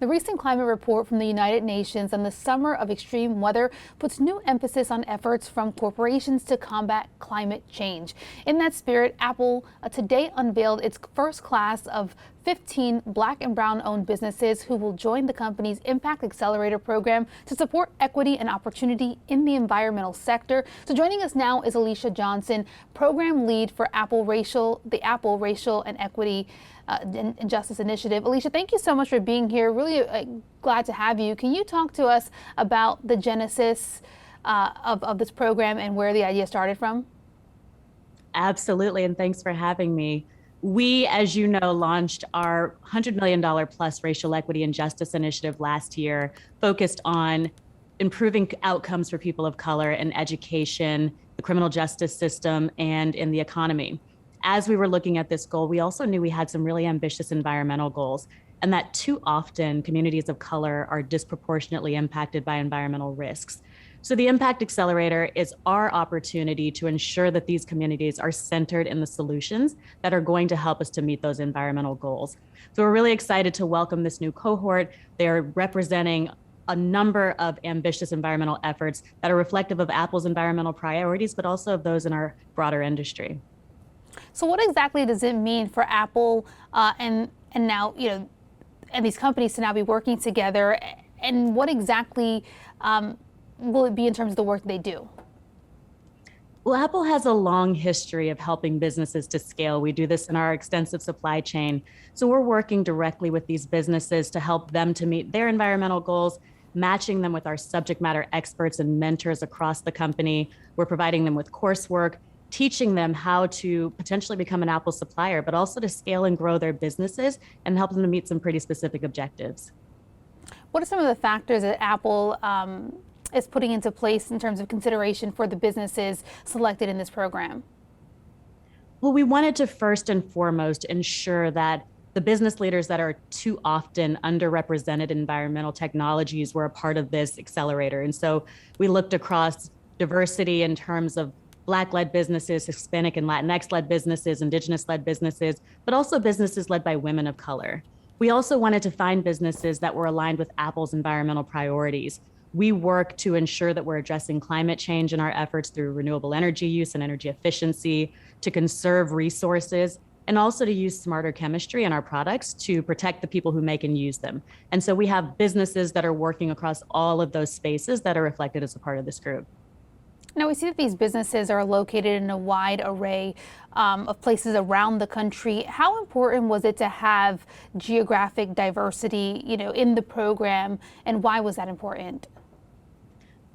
The recent climate report from the United Nations on the summer of extreme weather puts new emphasis on efforts from corporations to combat climate change. In that spirit, Apple today unveiled its first class of 15 Black and Brown owned businesses who will join the company's Impact Accelerator program to support equity and opportunity in the environmental sector. So joining us now is Alisha Johnson, program lead for the Apple Racial and Equity and Justice Initiative. Alisha, thank you so much for being here. Really glad to have you. Can you talk to us about the genesis of this program and where the idea started from? Absolutely, and thanks for having me. We, as you know, launched our $100 million plus racial equity and justice initiative last year, focused on improving outcomes for people of color in education, the criminal justice system, and in the economy. As we were looking at this goal, we also knew we had some really ambitious environmental goals, and that too often communities of color are disproportionately impacted by environmental risks. So the Impact Accelerator is our opportunity to ensure that these communities are centered in the solutions that are going to help us to meet those environmental goals. So we're really excited to welcome this new cohort. They're representing a number of ambitious environmental efforts that are reflective of Apple's environmental priorities, but also of those in our broader industry. So what exactly does it mean for Apple and now, and these companies to now be working together? And what exactly will it be in terms of the work they do? Well, Apple has a long history of helping businesses to scale. We do this in our extensive supply chain. So we're working directly with these businesses to help them to meet their environmental goals, matching them with our subject matter experts and mentors across the company. We're providing them with coursework, teaching them how to potentially become an Apple supplier, but also to scale and grow their businesses and help them to meet some pretty specific objectives. What are some of the factors that Apple is putting into place in terms of consideration for the businesses selected in this program? Well, we wanted to first and foremost ensure that the business leaders that are too often underrepresented in environmental technologies were a part of this accelerator. And so we looked across diversity in terms of Black-led businesses, Hispanic and Latinx-led businesses, Indigenous-led businesses, but also businesses led by women of color. We also wanted to find businesses that were aligned with Apple's environmental priorities. We work to ensure that we're addressing climate change in our efforts through renewable energy use and energy efficiency, to conserve resources, and also to use smarter chemistry in our products to protect the people who make and use them. And so we have businesses that are working across all of those spaces that are reflected as a part of this group. Now, we see that these businesses are located in a wide array of places around the country. How important was it to have geographic diversity, in the program, and why was that important?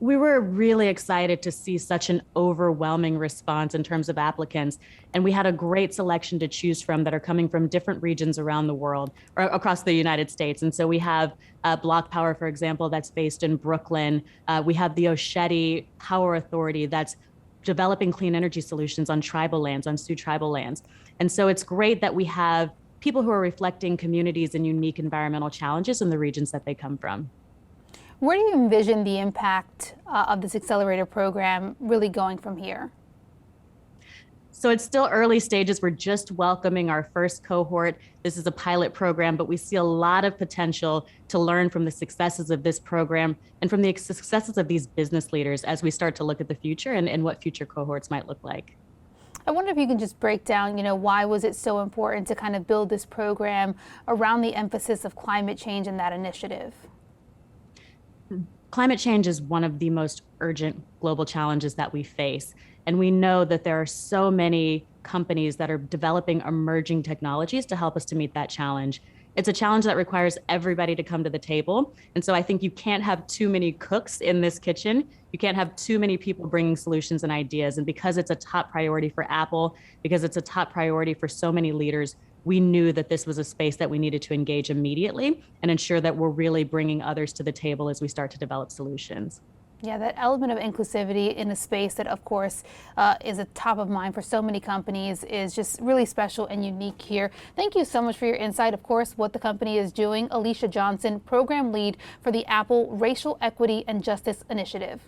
We were really excited to see such an overwhelming response in terms of applicants. And we had a great selection to choose from that are coming from different regions around the world or across the United States. And so we have Block Power, for example, that's based in Brooklyn. We have the Osheti Power Authority that's developing clean energy solutions on tribal lands, on Sioux tribal lands. And so it's great that we have people who are reflecting communities and unique environmental challenges in the regions that they come from. Where do you envision the impact of this accelerator program really going from here? So it's still early stages. We're just welcoming our first cohort. This is a pilot program, but we see a lot of potential to learn from the successes of this program and from the successes of these business leaders as we start to look at the future and what future cohorts might look like. I wonder if you can just break down, why was it so important to kind of build this program around the emphasis of climate change in that initiative? Climate change is one of the most urgent global challenges that we face. And we know that there are so many companies that are developing emerging technologies to help us to meet that challenge. It's a challenge that requires everybody to come to the table. And so I think you can't have too many cooks in this kitchen. You can't have too many people bringing solutions and ideas. And because it's a top priority for Apple, because it's a top priority for so many leaders, we knew that this was a space that we needed to engage immediately and ensure that we're really bringing others to the table as we start to develop solutions. Yeah, that element of inclusivity in a space that, of course, is a top of mind for so many companies is just really special and unique here. Thank you so much for your insight. Of course, what the company is doing. Alisha Johnson, program lead for the Apple Racial Equity and Justice Initiative.